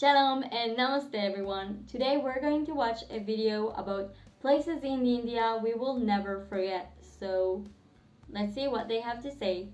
Shalom and Namaste everyone. Today we're going to watch a video about places in India we will never forget. So let's see what they have to say.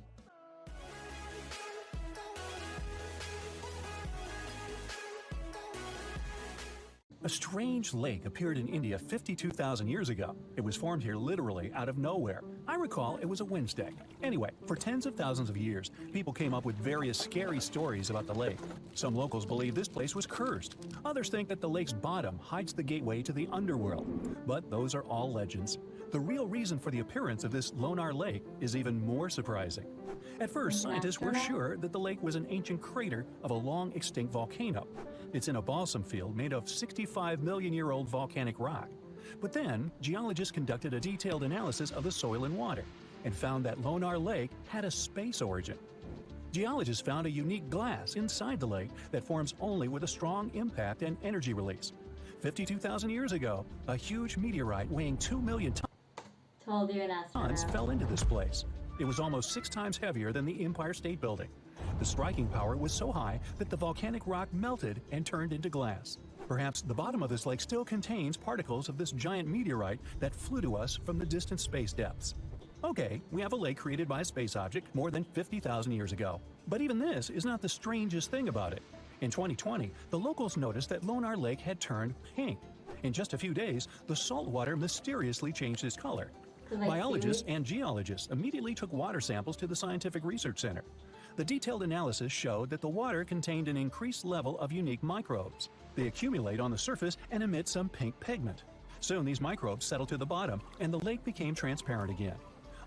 A strange lake appeared in India 52,000 years ago. It was formed here literally out of nowhere. I recall it was a Wednesday. Anyway, for tens of thousands of years, people came up with various scary stories about the lake. Some locals believe this place was cursed. Others think that the lake's bottom hides the gateway to the underworld. But those are all legends. The real reason for the appearance of this Lonar Lake is even more surprising. At first, scientists were sure that the lake was an ancient crater of a long extinct volcano. It's in a balsam field made of 65 million-year-old volcanic rock. But then, geologists conducted a detailed analysis of the soil and water and found that Lonar Lake had a space origin. Geologists found a unique glass inside the lake that forms only with a strong impact and energy release. 52,000 years ago, a huge meteorite weighing 2 million tons fell into this place. It was almost 6 times heavier than the Empire State Building. The striking power was so high that the volcanic rock melted and turned into glass. Perhaps the bottom of this lake still contains particles of this giant meteorite that flew to us from the distant space depths. Okay, we have a lake created by a space object more than 50,000 years ago. But even this is not the strangest thing about it. In 2020, the locals noticed that Lonar Lake had turned pink. In just a few days, the salt water mysteriously changed its color. Biologists and geologists immediately took water samples to the Scientific Research Center. The detailed analysis showed that the water contained an increased level of unique microbes. They accumulate on the surface and emit some pink pigment. Soon these microbes settled to the bottom and the lake became transparent again.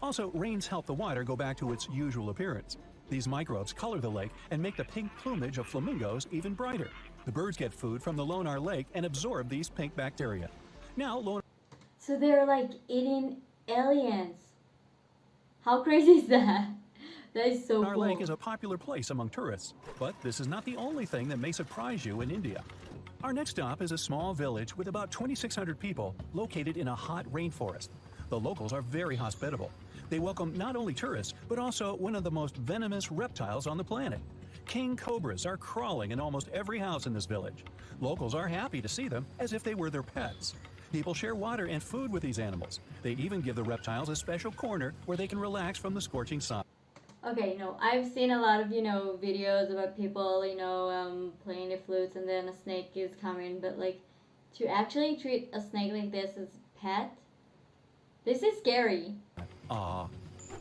Also, rains help the water go back to its usual appearance. These microbes color the lake and make the pink plumage of flamingos even brighter. The birds get food from the Lonar Lake and absorb these pink bacteria. Now, So they're like eating aliens. How crazy is that? That is so Lonar cool. Lake is a popular place among tourists, but this is not the only thing that may surprise you in India. Our next stop is a small village with about 2,600 people located in a hot rainforest. The locals are very hospitable. They welcome not only tourists, but also one of the most venomous reptiles on the planet. King cobras are crawling in almost every house in this village. Locals are happy to see them as if they were their pets. People share water and food with these animals. They even give the reptiles a special corner where they can relax from the scorching sun. Okay, no, I've seen a lot of, videos about people, playing the flutes and then a snake is coming, but like, to actually treat a snake like this as a pet, this is scary.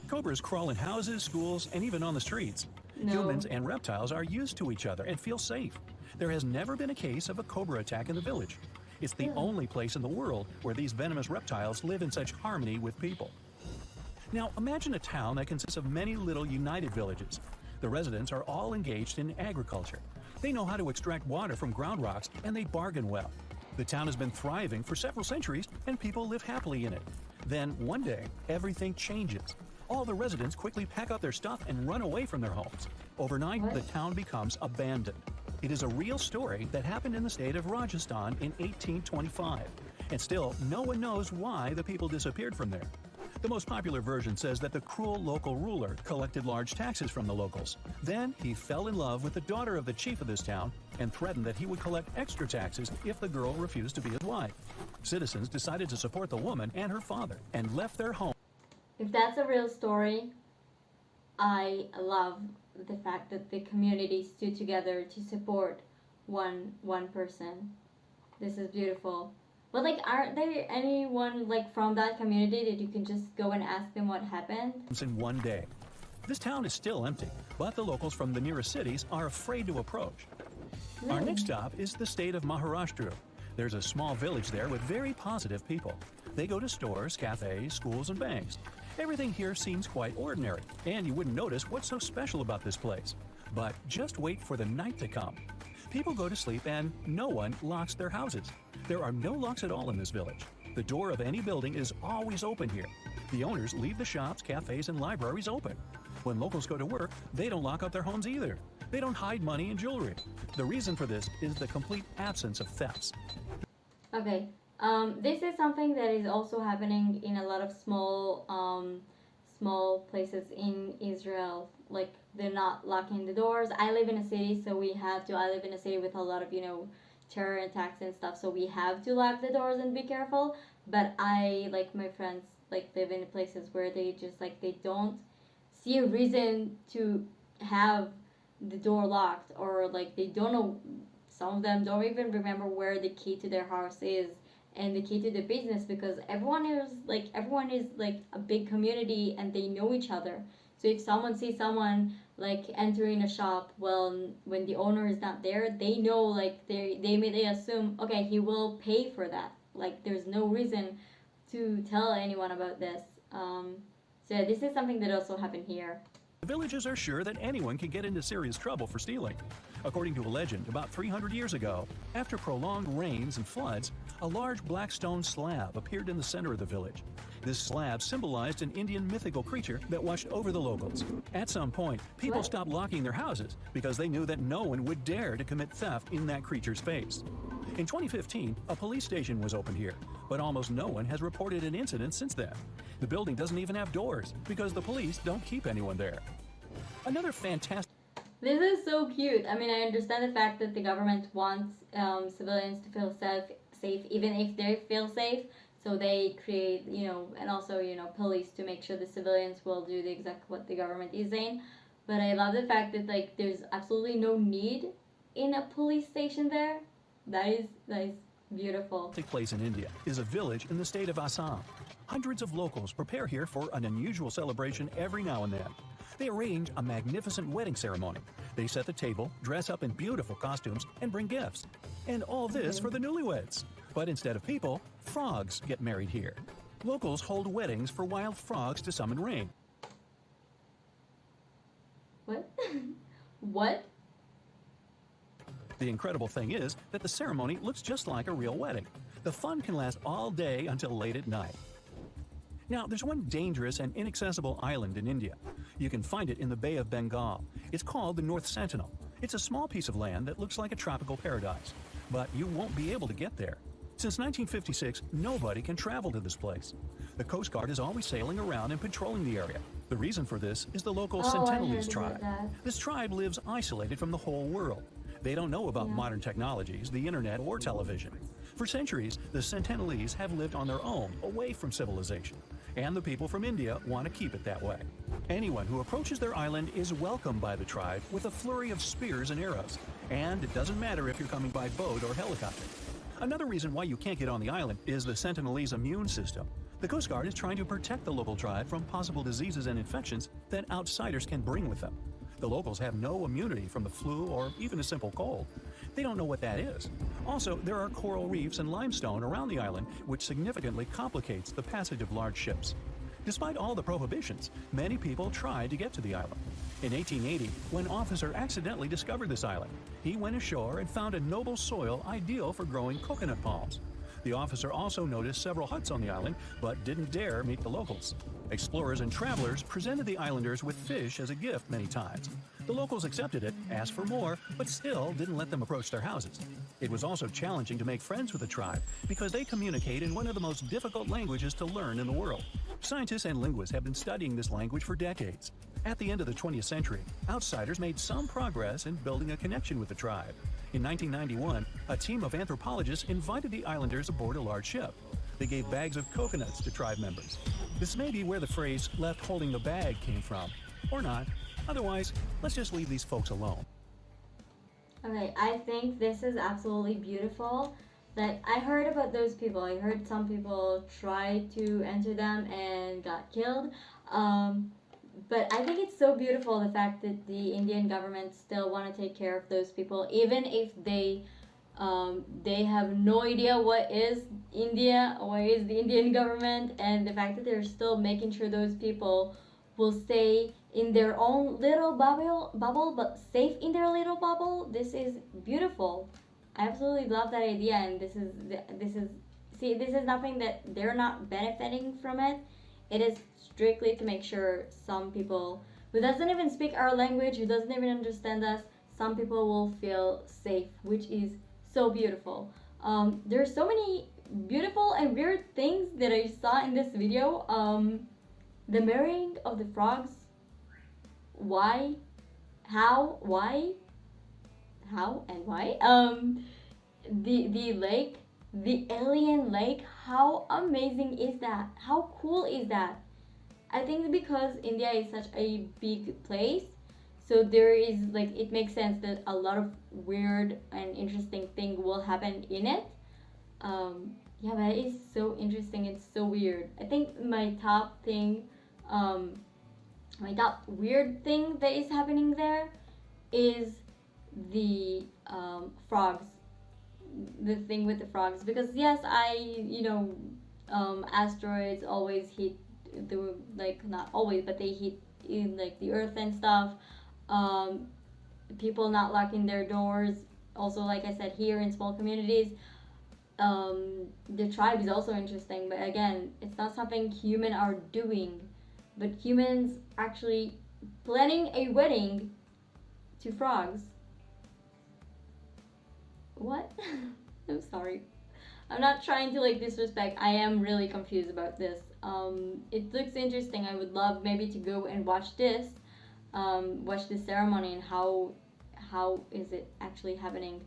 Cobras crawl in houses, schools, and even on the streets. No. Humans and reptiles are used to each other and feel safe. There has never been a case of a cobra attack in the village. It's the only place in the world where these venomous reptiles live in such harmony with people. Now, imagine a town that consists of many little united villages. The residents are all engaged in agriculture. They know how to extract water from ground rocks, and they bargain well. The town has been thriving for several centuries, and people live happily in it. Then, one day, everything changes. All the residents quickly pack up their stuff and run away from their homes. Overnight, the town becomes abandoned. It is a real story that happened in the state of Rajasthan in 1825. And still, no one knows why the people disappeared from there. The most popular version says that the cruel local ruler collected large taxes from the locals. Then he fell in love with the daughter of the chief of this town and threatened that he would collect extra taxes if the girl refused to be his wife. Citizens decided to support the woman and her father and left their home. If that's a real story, I love the fact that the community stood together to support one person. This is beautiful. But like, aren't there anyone like from that community that you can just go and ask them what happened? In one day. This town is still empty, but the locals from the nearest cities are afraid to approach. Our next stop is the state of Maharashtra. There's a small village there with very positive people. They go to stores, cafes, schools, and banks. Everything here seems quite ordinary, and you wouldn't notice what's so special about this place. But just wait for the night to come. People go to sleep and no one locks their houses. There are no locks at all in this village. The door of any building is always open here. The owners leave the shops, cafes, and libraries open. When locals go to work, they don't lock up their homes either. They don't hide money and jewelry. The reason for this is the complete absence of thefts. Okay, this is something that is also happening in a lot of small places in Israel. Like they're not locking the doors. I live in a city, so we have to. I live in a city with a lot of terror attacks and stuff, so we have to lock the doors and be careful. But I like my friends like live in places where they just like they don't see a reason to have the door locked, or like they don't know, some of them don't even remember where the key to their house is and the key to the business, because everyone is like a big community and they know each other. So if someone sees someone like entering a shop, well, when the owner is not there, they know, like they immediately assume, okay, he will pay for that. Like there's no reason to tell anyone about this. So yeah, this is something that also happened here. The villagers are sure that anyone can get into serious trouble for stealing. According to a legend, about 300 years ago, after prolonged rains and floods, a large black stone slab appeared in the center of the village. This slab symbolized an Indian mythical creature that watched over the locals. At some point, people stopped locking their houses because they knew that no one would dare to commit theft in that creature's face. In 2015, a police station was opened here, but almost no one has reported an incident since then. The building doesn't even have doors because the police don't keep anyone there. Another fantastic... This is so cute. I mean, I understand the fact that the government wants civilians to feel safe, even if they feel safe. So they create, and also, police to make sure the civilians will do the exact what the government is saying. But I love the fact that like there's absolutely no need in a police station there. That is beautiful. Place in India is a village in the state of Assam. Hundreds of locals prepare here for an unusual celebration every now and then. They arrange a magnificent wedding ceremony. They set the table, dress up in beautiful costumes, and bring gifts. And all this for the newlyweds. But instead of people, frogs get married here. Locals hold weddings for wild frogs to summon rain. What? What? The incredible thing is that the ceremony looks just like a real wedding. The fun can last all day until late at night. Now, there's one dangerous and inaccessible island in India. You can find it in the Bay of Bengal. It's called the North Sentinel. It's a small piece of land that looks like a tropical paradise, but you won't be able to get there. Since 1956, nobody can travel to this place. The Coast Guard is always sailing around and patrolling the area. The reason for this is the local Sentinelese tribe. This tribe lives isolated from the whole world. They don't know about modern technologies, the internet, or television. For centuries, the Sentinelese have lived on their own, away from civilization. And the people from India want to keep it that way. Anyone who approaches their island is welcomed by the tribe with a flurry of spears and arrows. And it doesn't matter if you're coming by boat or helicopter. Another reason why you can't get on the island is the Sentinelese immune system. The Coast Guard is trying to protect the local tribe from possible diseases and infections that outsiders can bring with them. The locals have no immunity from the flu or even a simple cold. They don't know what that is. Also, there are coral reefs and limestone around the island, which significantly complicates the passage of large ships. Despite all the prohibitions, many people tried to get to the island. In 1880, when an officer accidentally discovered this island, he went ashore and found a noble soil ideal for growing coconut palms. The officer also noticed several huts on the island, but didn't dare meet the locals. Explorers and travelers presented the islanders with fish as a gift many times. The locals accepted it, asked for more, but still didn't let them approach their houses. It was also challenging to make friends with the tribe because they communicate in one of the most difficult languages to learn in the world. Scientists and linguists have been studying this language for decades. At the end of the 20th century, outsiders made some progress in building a connection with the tribe. In 1991, a team of anthropologists invited the islanders aboard a large ship. They gave bags of coconuts to tribe members. This may be where the phrase "left holding the bag" came from, or not. Otherwise, let's just leave these folks alone. Okay, I think this is absolutely beautiful. Like, I heard about those people. I heard some people tried to enter them and got killed. But I think it's so beautiful, the fact that the Indian government still want to take care of those people, even if they have no idea what is India, what is the Indian government, and the fact that they're still making sure those people will stay in their own little bubble, but safe in their little bubble. This is beautiful. I absolutely love that idea, and this is nothing that they're not benefiting from it. It is strictly to make sure some people who doesn't even speak our language, who doesn't even understand us, some people will feel safe, which is so beautiful. There's so many beautiful and weird things that I saw in this video. The marrying of the frogs. Why? how and why the lake, the alien lake, how amazing is that? How cool is that? I think because India is such a big place, so there is like it makes sense that a lot of weird and interesting thing will happen in it. Yeah, but it is so interesting and so weird. I think um, my top weird thing that is happening there is the frogs, the thing with the frogs. Because yes, asteroids always hit the, like, not always, but they hit in like the earth and stuff. Um, People not locking their doors. Also, like I said, here in small communities, the tribe is also interesting. But again, it's not something human are doing, but humans actually planning a wedding to frogs. What? I'm sorry. I'm not trying to like disrespect. I am really confused about this. It looks interesting. I would love maybe to go and watch this, watch the ceremony and how is it actually happening.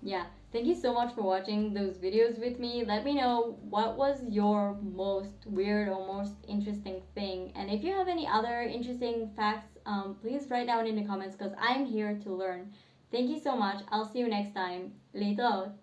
Yeah. Thank you so much for watching those videos with me. Let me know what was your most weird or most interesting thing, and if you have any other interesting facts, please write down in the comments because I'm here to learn. Thank you so much. I'll see you next time. Later.